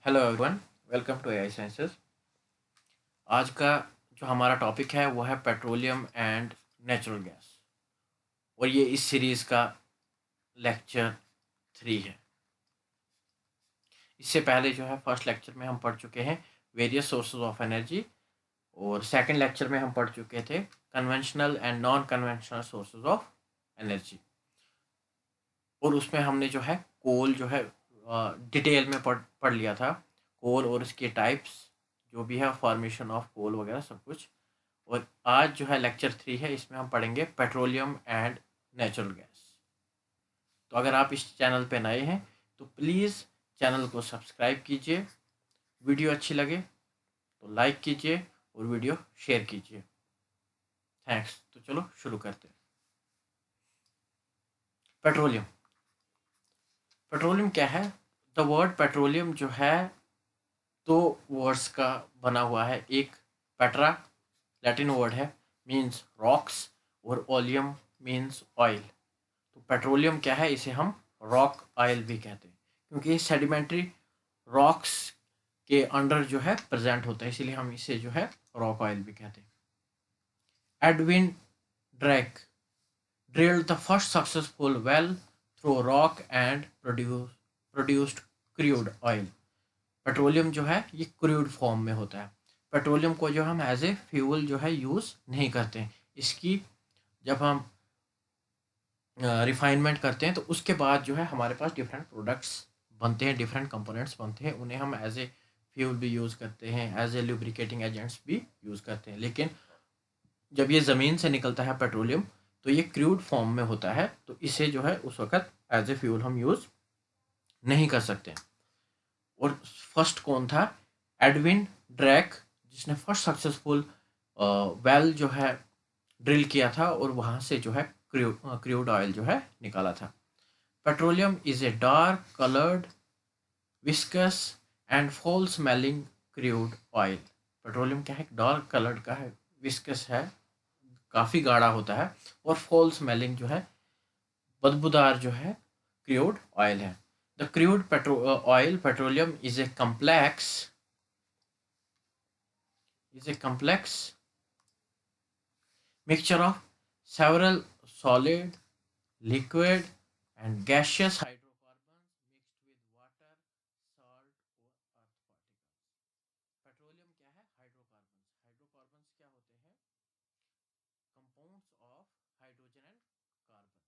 Hello everyone, welcome to AI sciences. आज का जो हमारा टॉपिक है वो है पेट्रोलियम एंड नेचुरल गैस, और ये इस सीरीज़ का लेक्चर 3 है। इससे पहले जो है फर्स्ट लेक्चर में हम पढ़ चुके हैं वेरियस सोर्सेज ऑफ एनर्जी, और सेकंड लेक्चर में हम पढ़ चुके थे conventional and non conventional sources of energy. और उसमें हमने जो है कोल जो है डिटेल में पढ़ लिया था, कोल और इसके टाइप्स, जो भी है फॉर्मेशन ऑफ कोल वगैरह सब कुछ। और आज जो है लेक्चर 3 है, इसमें हम पढ़ेंगे पेट्रोलियम एंड नेचुरल गैस। तो अगर आप इस चैनल पे नए हैं तो प्लीज़ चैनल को सब्सक्राइब कीजिए, वीडियो अच्छी लगे तो लाइक कीजिए और वीडियो शेयर कीजिए। थैंक्स। तो चलो शुरू करते हैं। पेट्रोलियम पेट्रोलियम क्या है? द वर्ड पेट्रोलियम जो है दो वर्ड्स का बना हुआ है। एक पेट्रा लैटिन वर्ड है, मीन्स रॉक्स, और ओलियम मीन्स ऑयल। तो पेट्रोलियम क्या है, इसे हम रॉक ऑयल भी कहते हैं, क्योंकि ये सेडिमेंट्री रॉक्स के अंडर जो है प्रेजेंट होता है, इसीलिए हम इसे जो है रॉक ऑयल भी कहते हैं। Edwin Drake drilled the first successful well through rock and produced crude oil। Petroleum जो है ये क्रूड फॉर्म में होता है। पेट्रोलियम को जो हम एज ए फ्यूल जो है यूज़ नहीं करते हैं। इसकी जब हम रिफाइनमेंट करते हैं तो उसके बाद जो है हमारे पास डिफरेंट प्रोडक्ट्स बनते हैं, डिफरेंट कंपोनेंट्स बनते हैं, उन्हें हम एज ए फ्यूल भी यूज़ करते हैं, एज ए लुब्रिकेटिंग एजेंट्स भी यूज़ करते हैं। लेकिन जब ये ज़मीन से निकलता है पेट्रोलियम तो ये क्रूड फॉर्म में होता है, तो इसे जो है उस वक्त एज ए फ्यूल हम यूज़ नहीं कर सकते। और फर्स्ट कौन था? एडविन ड्रैक, जिसने फर्स्ट सक्सेसफुल वेल जो है ड्रिल किया था और वहाँ से जो है क्रूड ऑयल जो है निकाला था। Petroleum is a dark coloured viscous and fall smelling crude oil. Petroleum क्या है? डार्क कलर्ड का है, विस्कस है, काफ़ी गाढ़ा होता है, और फॉल स्मेलिंग जो है बदबूदार जो है क्रूड ऑयल है। The crude oil petroleum is a complex mixture of several solid, liquid and gaseous hydrocarbons mixed with water, salt or earth particles। Petroleum क्या है? हाइड्रोकार्बन्स। हाइड्रोकार्बन्स क्या होते हैं? Compounds of hydrogen and carbon.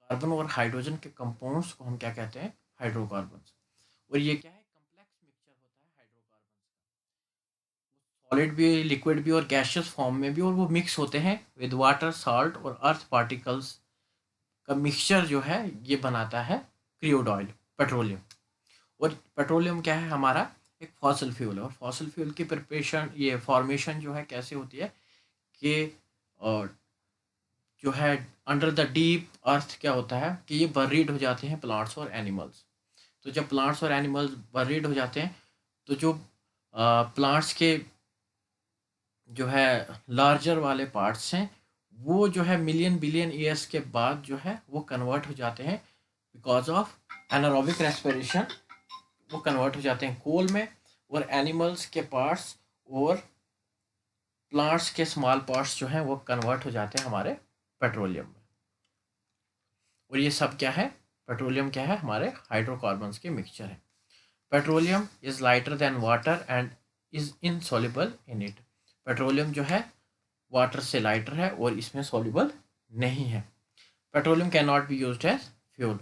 Carbon और hydrogen के compounds को हम क्या कहते हैं? हाइड्रोकार्बन्स। और ये क्या है? कम्प्लेक्स मिक्सचर होता है हाइड्रोकार्बन्स का, सॉलिड भी, लिक्विड भी और गैसियस फॉर्म में भी, और वो मिक्स होते हैं विद वाटर, साल्ट और अर्थ पार्टिकल्स का मिक्सचर जो है ये बनाता है क्रूड ऑयल, पेट्रोलियम। और पेट्रोलियम क्या है? हमारा एक फॉसिल फ्यूल है, और फॉसिल फ्यूल की प्रिपरेशन, ये फॉर्मेशन जो है कैसे होती है कि जो है अंडर द डीप अर्थ क्या होता है कि ये बरीड हो जाते हैं प्लांट्स और एनिमल्स। तो जब प्लांट्स और एनिमल्स बरीड हो जाते हैं तो जो प्लांट्स के जो है लार्जर वाले पार्ट्स हैं वो जो है मिलियन बिलियन ईयर्स के बाद जो है वो कन्वर्ट हो जाते हैं, बिकॉज ऑफ एनारोबिक रेस्पिरेशन, वो कन्वर्ट हो जाते हैं कोल में। और एनिमल्स के पार्ट्स और प्लांट्स के स्मॉल पार्ट्स जो हैं वो कन्वर्ट हो जाते हैं हमारे पेट्रोलियम में। और ये सब क्या है? पेट्रोलियम क्या है? हमारे हाइड्रोकार्बन्स के मिक्सचर है। Petroleum is lighter than water and is insoluble in it. Petroleum जो है वाटर से लाइटर है और इसमें सॉल्युबल नहीं है। Petroleum can not be used as fuel.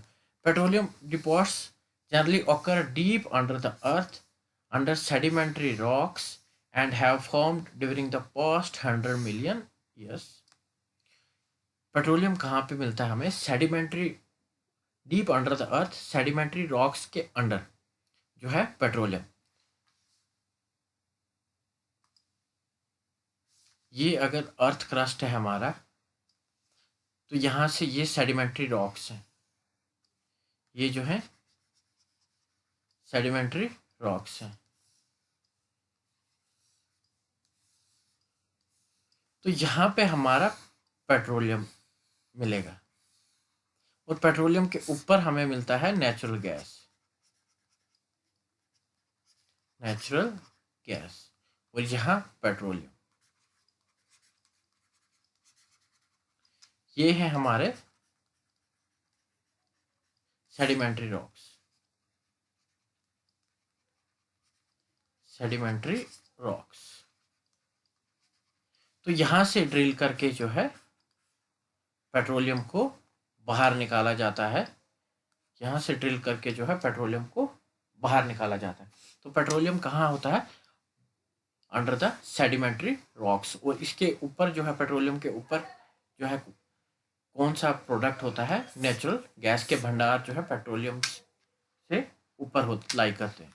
Petroleum deposits generally occur deep under the earth under sedimentary rocks and have formed during the past 100 million years। Petroleum कहाँ पे मिलता है हमें? Sedimentary, deep under the earth, sedimentary rocks के under जो है petroleum. ये अगर अर्थ क्रस्ट है हमारा तो यहाँ से ये सेडिमेंट्री रॉक्स हैं, ये जो है सेडिमेंट्री रॉक्स हैं। तो यहाँ पे हमारा पेट्रोलियम मिलेगा, और पेट्रोलियम के ऊपर हमें मिलता है नेचुरल गैस। नेचुरल गैस और यहाँ पेट्रोलियम। ये है हमारे सेडिमेंट्री रॉक्स, सेडिमेंट्री रॉक्स। तो यहां से ड्रिल करके जो है पेट्रोलियम को बाहर निकाला जाता है, यहाँ से ड्रिल करके जो है पेट्रोलियम को बाहर निकाला जाता है। तो पेट्रोलियम कहाँ होता है? Under the sedimentary rocks. और इसके ऊपर जो है पेट्रोलियम के ऊपर जो है कौन सा प्रोडक्ट होता है? नेचुरल गैस के भंडार जो है पेट्रोलियम से ऊपर लाई करते हैं।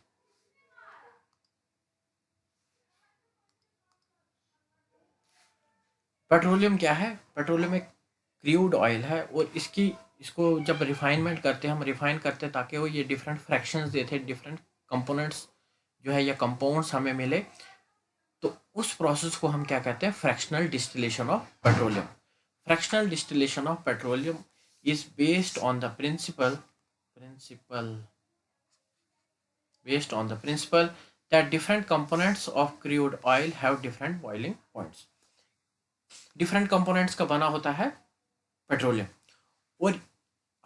पेट्रोलियम क्या है? पेट्रोलियम एक क्रूड ऑयल है और इसको जब रिफाइनमेंट करते हैं, हम रिफाइन करते हैं ताकि वो ये डिफरेंट फ्रैक्शंस देते हैं, डिफरेंट कंपोनेंट्स जो है या कंपाउंड्स हमें मिले। तो उस प्रोसेस को हम क्या कहते हैं? Fractional distillation of petroleum. Fractional distillation of petroleum is based on the principle that different components of crude oil have different boiling points. Different components का बना होता है पेट्रोलियम, और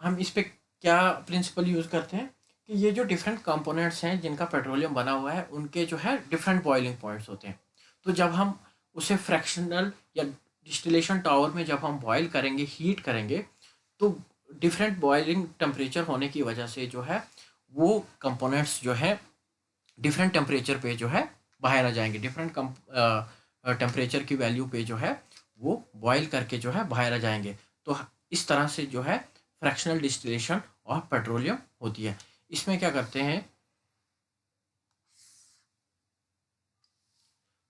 हम इस पे क्या प्रिंसिपल यूज करते हैं कि ये जो डिफरेंट कंपोनेंट्स हैं जिनका पेट्रोलियम बना हुआ है उनके जो है डिफरेंट बॉइलिंग पॉइंट्स होते हैं। तो जब हम उसे फ्रैक्शनल या डिस्टिलेशन टावर में जब हम बॉयल करेंगे, हीट करेंगे, तो डिफरेंट बॉइलिंग टेम्परेचर होने की वजह से जो है वो कंपोनेंट्स जो है डिफरेंट टेम्परेचर पे जो है बाहर आ जाएंगे। डिफरेंट टेम्परेचर की वैल्यू पे जो है वो बॉयल करके जो है बाहर आ जाएंगे। तो इस तरह से जो है फ्रैक्शनल डिस्टिलेशन ऑफ पेट्रोलियम होती है। इसमें क्या करते हैं?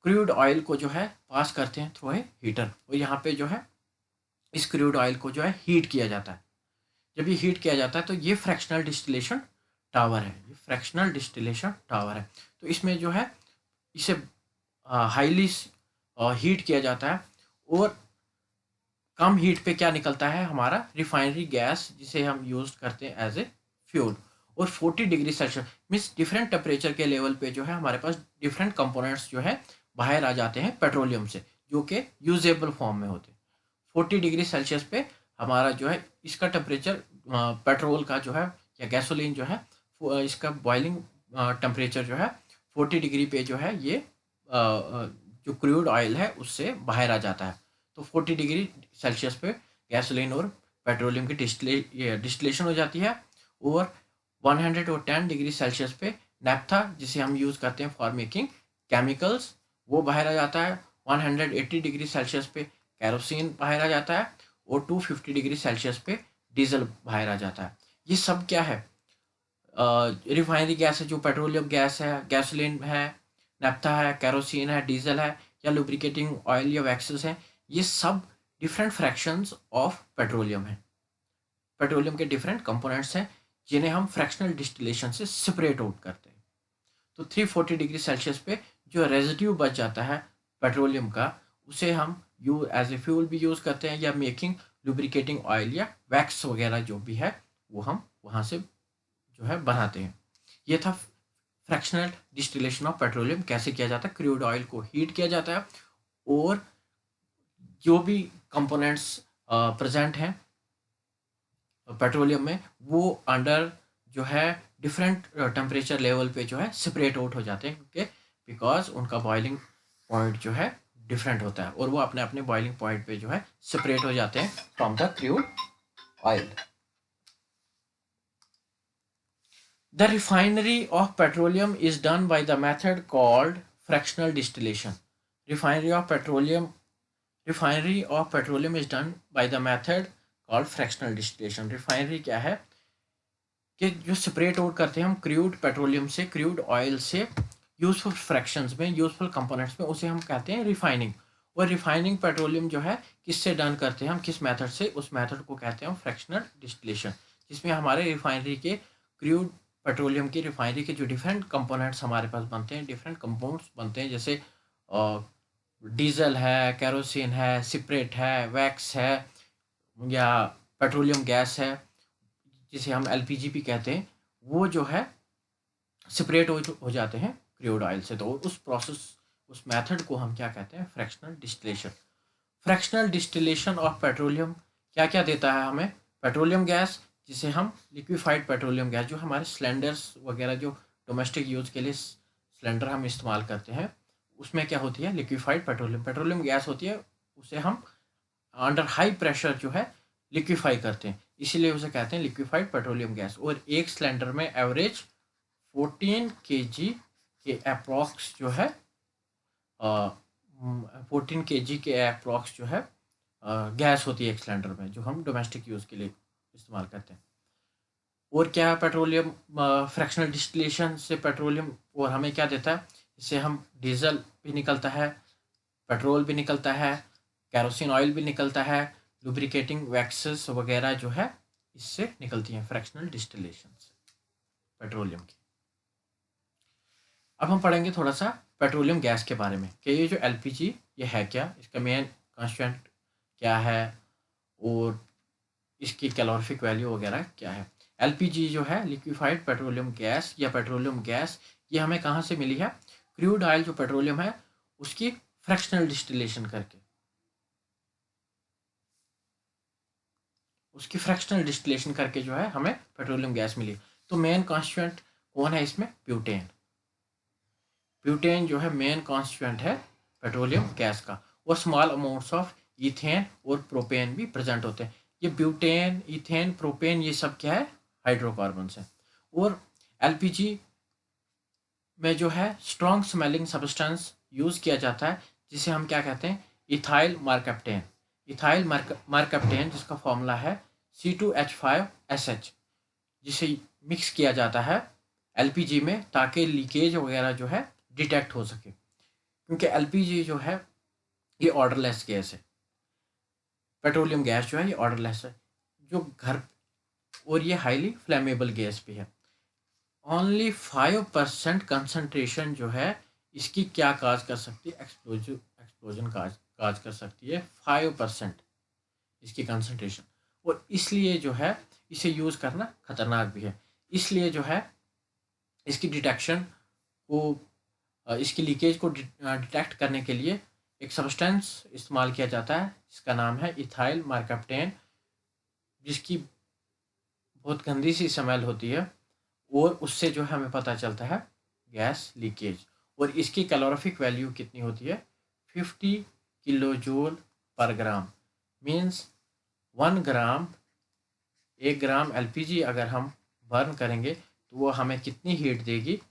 क्रूड ऑयल को जो है पास करते हैं थ्रू ए हीटर, और यहाँ पे जो है इस क्रूड ऑयल को जो है हीट किया जाता है। जब ये हीट किया जाता है तो ये फ्रैक्शनल डिस्टिलेशन टावर है, ये फ्रैक्शनल डिस्टिलेशन टावर है। तो इसमें जो है इसे हाईली हीट किया जाता है, और कम हीट पे क्या निकलता है? हमारा रिफाइनरी गैस, जिसे हम यूज करते हैं एज ए फ्यूल। और 40 degree Celsius means different temperature के लेवल पे जो है हमारे पास डिफरेंट कंपोनेंट्स जो है बाहर आ जाते हैं पेट्रोलियम से, जो कि यूजेबल फॉर्म में होते हैं। 40 डिग्री सेल्सियस पे हमारा जो है इसका टेम्परेचर, पेट्रोल का जो है या गैसोलीन जो है, इसका बॉइलिंग टेम्परेचर जो है 40 डिग्री पे जो है ये जो क्रूड ऑयल है उससे बाहर आ जाता है। तो 40 डिग्री सेल्सियस पे गैसोलीन और पेट्रोलियम की डिस्टिलेशन हो जाती है। और 110 डिग्री सेल्सियस पे नैप्था, जिसे हम यूज़ करते हैं फॉर मेकिंग केमिकल्स, वो बाहर आ जाता है। 180 डिग्री सेल्सियस पे कैरोसिन बाहर आ जाता है, और 250 डिग्री सेल्सियस पे डीजल बाहर आ जाता है। ये सब क्या है? रिफाइनरी गैस है, जो पेट्रोलियम गैस है, गैसोलीन है, नैप्था है, कैरोसिन है, डीजल है, या लुब्रिकेटिंग ऑयल या वैक्सेस हैं। ये सब डिफरेंट फ्रैक्शंस ऑफ पेट्रोलियम है। पेट्रोलियम के डिफरेंट कंपोनेंट्स हैं जिन्हें हम फ्रैक्शनल डिस्टिलेशन से सेपरेट आउट करते हैं। तो 340 डिग्री सेल्सियस पे जो रेजिड्यू बच जाता है पेट्रोलियम का, उसे हम एज ए फ्यूल भी यूज़ करते हैं, या मेकिंग लुब्रिकेटिंग ऑयल या वैक्स वगैरह जो भी है वो हम वहाँ से जो है बनाते हैं। ये था फ्रैक्शनल डिस्टिलेशन ऑफ पेट्रोलियम। कैसे किया जाता है? क्रूड ऑयल को हीट किया जाता है, और जो भी कंपोनेंट्स प्रेजेंट हैं पेट्रोलियम में वो अंडर जो है डिफरेंट टेम्परेचर लेवल पे जो है सेपरेट आउट हो जाते हैं, क्योंकि बिकॉज उनका बॉइलिंग पॉइंट जो है डिफरेंट होता है, और वो अपने अपने बॉइलिंग पॉइंट पे जो है सेपरेट हो जाते हैं from the crude oil. The refinery of petroleum is done by the method called fractional distillation. Refinery of petroleum Refinery of petroleum is done by the method called fractional distillation. Refinery क्या है कि जो separate out करते हैं हम crude petroleum से, crude oil से useful fractions में, यूजफुल कंपोनेंट्स में, उसे हम कहते हैं रिफाइनिंग। और रिफाइनिंग पेट्रोलियम जो है किससे डन करते हैं हम, किस मेथड से? उस मेथड को कहते हैं हम फ्रैक्शनल डिस्टिलेशन, जिसमें हमारे रिफाइनरी के क्रूड पेट्रोलियम की रिफाइनरी के जो डिफरेंट कंपोनेंट्स हमारे पास बनते हैं, डिफरेंट कंपाउंड्स बनते हैं, जैसे डीजल है, कैरोसिन है, सिपरेट है, वैक्स है, या पेट्रोलियम गैस है जिसे हम एलपीजी भी कहते हैं, वो जो है सेपरेट हो जाते हैं क्रूड ऑयल से। तो उस प्रोसेस, उस मेथड को हम क्या कहते हैं? Fractional distillation. Fractional distillation of petroleum क्या क्या देता है हमें? पेट्रोलियम गैस, जिसे हम लिक्विफाइड पेट्रोलियम गैस, जो हमारे सिलेंडर्स वगैरह जो डोमेस्टिक यूज़ के लिए सिलेंडर हम इस्तेमाल करते हैं, उसमें क्या होती है? लिक्विफाइड पेट्रोलियम पेट्रोलियम गैस होती है। उसे हम अंडर हाई प्रेशर जो है लिक्विफाई करते हैं, इसीलिए उसे कहते हैं लिक्विफाइड पेट्रोलियम गैस। और एक सिलेंडर में एवरेज 14 kg के अप्रॉक्स जो है 14 kg के अप्रॉक्स जो है गैस होती है एक सिलेंडर में, जो हम डोमेस्टिक यूज़ के लिए इस्तेमाल करते हैं। और क्या है पेट्रोलियम? फ्रैक्शनल डिस्टिलेशन से पेट्रोलियम और हमें क्या देता है? इससे हम डीजल भी निकलता है, पेट्रोल भी निकलता है, कैरोसिन ऑयल भी निकलता है, लुब्रिकेटिंग वैक्सेस वगैरह जो है इससे निकलती हैं फ्रैक्शनल डिस्टिलेशन से, पेट्रोलियम की। अब हम पढ़ेंगे थोड़ा सा पेट्रोलियम गैस के बारे में कि ये जो एलपीजी ये है क्या, इसका मेन कॉन्स्टिट्यूएंट क्या है और इसकी कैलोरीफिक वैल्यू वगैरह क्या है। एलपीजी जो है लिक्विफाइड पेट्रोलियम गैस या पेट्रोलियम गैस, ये हमें कहाँ से मिली है? क्रूड ऑयल जो पेट्रोलियम है उसकी फ्रैक्शनल डिस्टिलेशन करके, उसकी फ्रैक्शनल डिस्टिलेशन करके जो है हमें पेट्रोलियम गैस मिली। तो मेन कॉन्स्टिट्यूएंट कौन है इसमें? ब्यूटेन। ब्यूटेन जो है मेन कॉन्स्टिट्यूएंट है पेट्रोलियम गैस का। और स्मॉल अमाउंट्स ऑफ इथेन और प्रोपेन भी प्रेजेंट होते हैं। ये ब्यूटेन, इथेन, प्रोपेन ये सब क्या है? हाइड्रोकार्बन्स हैं। और एलपीजी में जो है स्ट्रॉन्ग स्मेलिंग सब्सटेंस यूज़ किया जाता है, जिसे हम क्या कहते हैं? Ethyl mercaptan. इथाइल मरकप्टेन जिसका फॉर्मूला है C2H5SH, जिसे मिक्स किया जाता है एलपीजी में ताकि लीकेज वगैरह जो है डिटेक्ट हो सके, क्योंकि एलपीजी जो है ये ऑर्डरलेस गैस है। पेट्रोलियम गैस जो है ये ऑर्डरलेस है जो घर, और ये हाईली फ्लेमेबल गैस भी है। ओनली 5% कंसनट्रेशन जो है इसकी क्या काज कर सकती है? एक्सप्लोजन काज कर सकती है 5% इसकी कंसनट्रेशन। और इसलिए जो है इसे यूज़ करना खतरनाक भी है। इसलिए जो है इसकी डिटेक्शन को, इसकी लीकेज को डिटेक्ट करने के लिए एक सब्सटेंस इस्तेमाल किया जाता है जिसका नाम है इथाइल मरकप्टेन, जिसकी बहुत गंदी सी स्मेल होती है और उससे जो है हमें पता चलता है गैस लीकेज। और इसकी कैलोरीफिक वैल्यू कितनी होती है? 50 किलो पर ग्राम। मीन्स 1 ग्राम, 1 ग्राम एलपीजी अगर हम बर्न करेंगे तो वो हमें कितनी हीट देगी?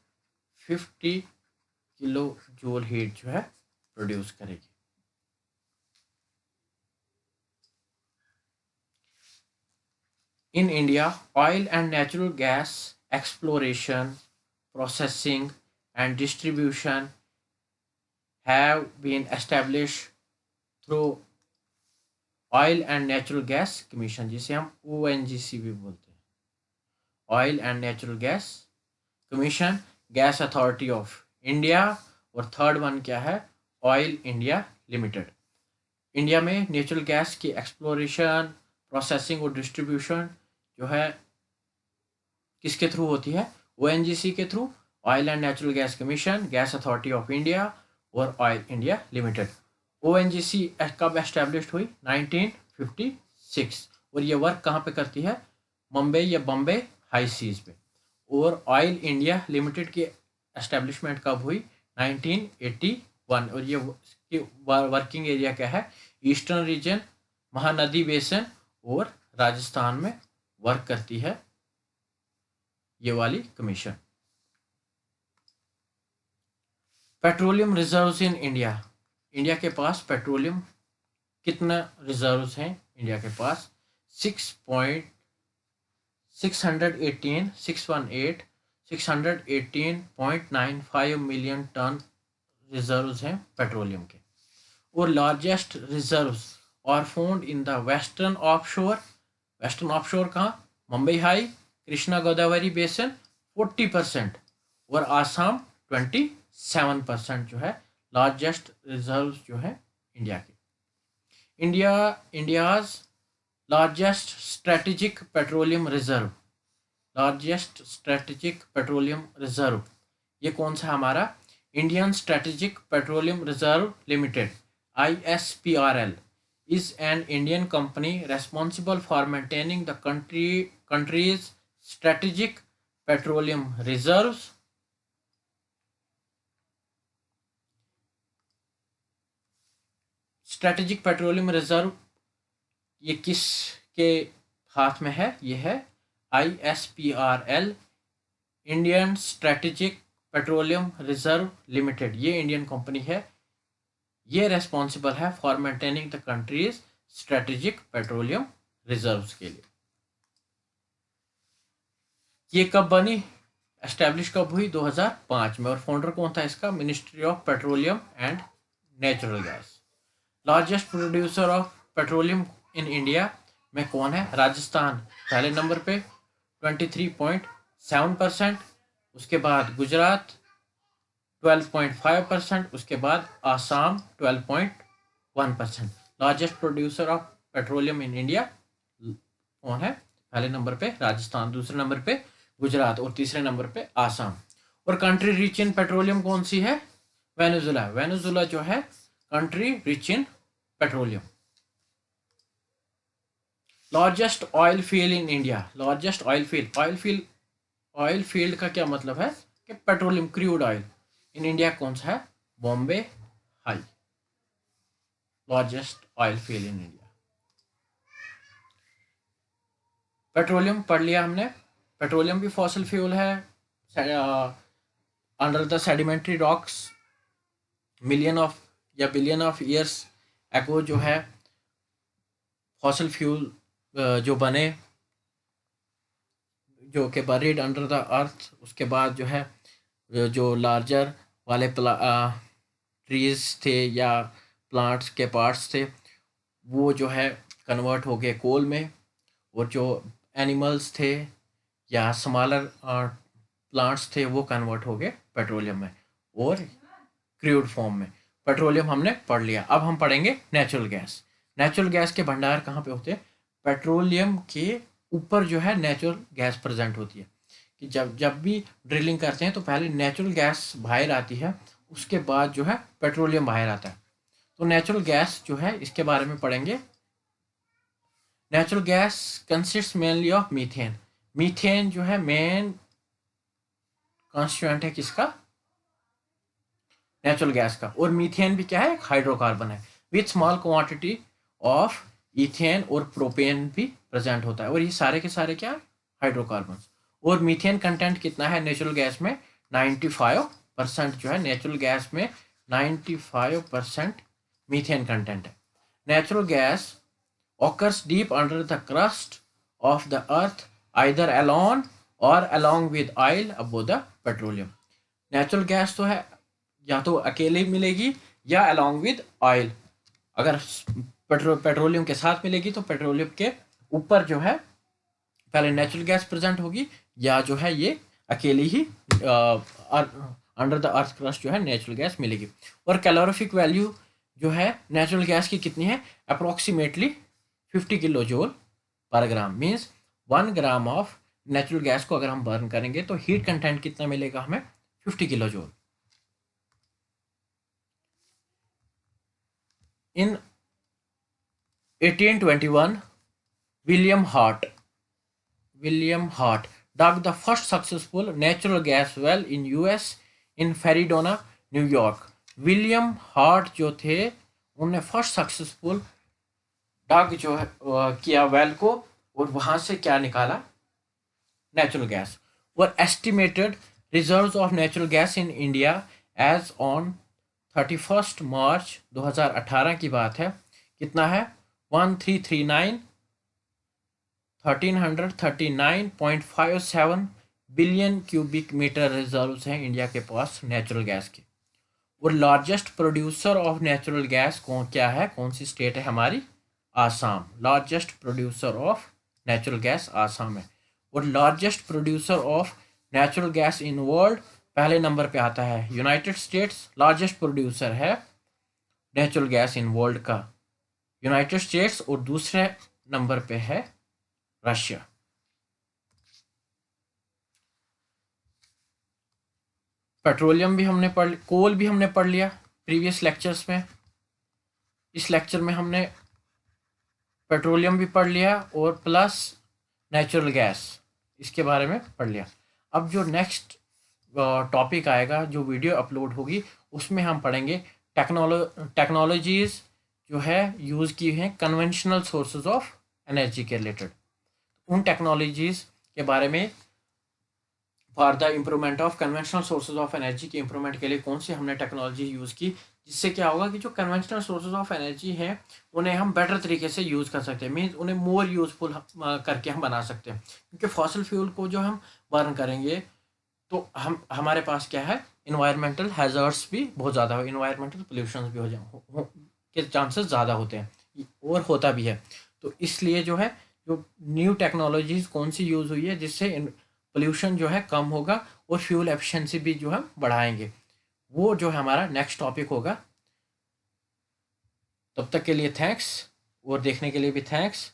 50 किलो हीट जो है प्रोड्यूस करेगी। In India, oil and natural gas exploration, processing, and distribution have been established through Oil and Natural Gas Commission, जिसे हम ONGC भी बोलते हैं, Oil and Natural Gas Commission, Gas Authority of India, और third one क्या है? Oil India limited. India में natural gas की एक्सप्लोरेशन, प्रोसेसिंग और डिस्ट्रीब्यूशन जो है किसके थ्रू होती है? ओएनजीसी के through, oil and natural gas commission, gas authority of India और ऑयल इंडिया लिमिटेड। ओएनजीसी कब एस्टेब्लिश हुई? 1956। और ये वर्क कहाँ पे करती है? मुंबई या बम्बे हाई सीज पे। और ऑयल इंडिया लिमिटेड की एस्टेब्लिशमेंट कब हुई? 1981। और ये वर्किंग एरिया क्या है? ईस्टर्न रीजन, महानदी बेसन और राजस्थान में वर्क करती है ये वाली commission. Petroleum reserves in India. India के पास पेट्रोलियम कितना रिजर्व्स हैं? इंडिया के पास 618 मिलियन टन रिजर्व्स हैं पेट्रोलियम के। और largest reserves are found in the western offshore. Western offshore कहाँ? मुंबई हाई, कृष्णा गोदावरी बेसन 40%, और आसाम 27% जो है लार्जेस्ट रिजर्व्स जो है इंडिया के। India's largest strategic petroleum reserve ये कौन सा हमारा Indian strategic petroleum reserve limited ISPRL is an Indian company responsible for maintaining the country's strategic petroleum reserves. Strategic petroleum reserve ये किसके हाथ में है? ये है ISPRL, Indian strategic petroleum reserve limited. ये इंडियन कंपनी है, ये रेस्पॉन्सिबल है for maintaining the countries strategic petroleum reserves के लिए। ये कब बनी, एस्टेब्लिश कब हुई? 2005 में। और फाउंडर कौन था इसका? Ministry of petroleum and natural gas. Largest producer of petroleum in India में कौन है? राजस्थान पहले नंबर पे 23.7%, उसके बाद गुजरात 12.5%, उसके बाद Assam 12.1%। Largest producer of petroleum in India कौन है? पहले नंबर पे राजस्थान, दूसरे नंबर पे गुजरात और तीसरे नंबर पे आसाम। और कंट्री रिच इन पेट्रोलियम कौन सी है? वेनेजुला। वेनेजुला जो है country rich in petroleum. Largest oil field in India. Largest oil field, oil field का क्या मतलब है कि petroleum crude oil in India कौन सा है? Bombay high, largest oil field in India. Petroleum पढ़ लिया हमने। पेट्रोलियम भी फॉसिल फ्यूल है। Under the sedimentary rocks million of या बिलियन ऑफ ईयर्स एगो जो है फॉसिल फ्यूल जो बने, जो कि बरीड अंडर द अर्थ। उसके बाद जो है जो लार्जर वाले ट्रीज थे या प्लांट्स के पार्ट्स थे वो जो है कन्वर्ट हो गए कोल में, और जो एनिमल्स थे या स्मॉलर प्लांट्स थे वो कन्वर्ट हो गए पेट्रोलियम में और क्रूड फॉर्म में। पेट्रोलियम हमने पढ़ लिया। अब हम पढ़ेंगे नेचुरल गैस। नेचुरल गैस के भंडार कहाँ पे होते हैं? पेट्रोलियम के ऊपर जो है नेचुरल गैस प्रेजेंट होती है। कि जब भी ड्रिलिंग करते हैं तो पहले नेचुरल गैस बाहर आती है, उसके बाद जो है पेट्रोलियम बाहर आता है। तो नेचुरल गैस जो है इसके बारे में पढ़ेंगे। Natural gas consist mainly of methane. Methane जो है मेन कॉन्स्टिट्यूएंट है किसका? नेचुरल गैस का। और मीथेन भी क्या है? हाइड्रोकार्बन है। With small quantity of ethane और प्रोपेन भी प्रेजेंट होता है। और ये सारे के सारे क्या? हाइड्रोकार्बन। और मीथेन कंटेंट कितना है नेचुरल गैस में? 95% जो है नेचुरल गैस में 95% मीथेन कंटेंट है। Natural gas occurs deep under the crust of the earth either alone or along with oil above the petroleum। Natural gas तो है या तो अकेले मिलेगी या along with oil। अगर पेट्रोलियम के साथ मिलेगी तो पेट्रोलियम के ऊपर जो है पहले नेचुरल गैस प्रेजेंट होगी, या जो है ये अकेली ही अंडर द अर्थ क्रस्ट जो है नेचुरल गैस मिलेगी। और कैलोरीफिक वैल्यू जो है नेचुरल गैस की कितनी है? अप्रोक्सीमेटली 50 किलो जूल पर ग्राम। Means 1 gram of natural gas को अगर हम बर्न करेंगे तो हीट कंटेंट कितना मिलेगा हमें? 50 kilo joule. In 1821 William heart dug the first successful natural gas well in US in Fredonia न्यूयॉर्क। विलियम हार्ट जो थे उन्होंने फर्स्ट सक्सेसफुल डग जो है किया वेल को, और वहां से क्या निकाला? Natural gas. और estimated reserves of natural gas in India as on 31 March 2018 की बात है, कितना है? 1339.57 बिलियन क्यूबिक मीटर रिजर्व्स हैं इंडिया के पास नेचुरल गैस के। और largest producer of natural gas क्या है? कौन सी स्टेट है हमारी? Assam. Largest producer of natural gas Assam है। और largest producer of natural gas in world पहले नंबर पे आता है यूनाइटेड स्टेट्स। लार्जेस्ट प्रोड्यूसर है नेचुरल गैस इन वर्ल्ड का यूनाइटेड स्टेट्स, और दूसरे नंबर पे है रशिया। पेट्रोलियम भी हमने पढ़, कोल भी हमने पढ़ लिया प्रीवियस लेक्चर्स में। इस लेक्चर में हमने पेट्रोलियम भी पढ़ लिया और प्लस नेचुरल गैस, इसके बारे में पढ़ लिया। अब जो नेक्स्ट टॉपिक आएगा, जो वीडियो अपलोड होगी, उसमें हम पढ़ेंगे टेक्नोलॉजीज़ जो है यूज़ की हैं कन्वेंशनल सोर्सेज ऑफ एनर्जी के रिलेटेड। उन टेक्नोलॉजीज़ के बारे में, for the improvement of conventional sources of energy के इम्प्रूवमेंट के लिए कौन सी हमने टेक्नोलॉजी यूज़ की, जिससे क्या होगा कि जो कन्वेंशनल सोर्सेज ऑफ एनर्जी हैं उन्हें हम बेटर तरीके से यूज़ कर सकते हैं, मीन्स उन्हें मोर यूज़फुल करके हम बना सकते हैं। क्योंकि फॉसिल फ्यूल को जो हम बर्न करेंगे तो हमारे पास क्या है, इन्वायरमेंटल हैज़र्ड्स भी बहुत ज़्यादा हो, इन्वायरमेंटल पोल्यूशन भी के चांसेस ज़्यादा होते हैं और होता भी है। तो इसलिए जो है, जो न्यू टेक्नोलॉजीज़ कौन सी यूज़ हुई है जिससे पोल्यूशन जो है कम होगा और फ्यूल एफिशिएंसी भी जो हम बढ़ाएंगे, वो जो है हमारा नेक्स्ट टॉपिक होगा। तब तक के लिए थैंक्स, और देखने के लिए भी थैंक्स।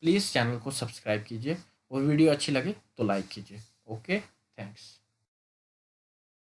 प्लीज़ चैनल को सब्सक्राइब कीजिए और वीडियो अच्छी लगे तो लाइक कीजिए। Okay, thanks.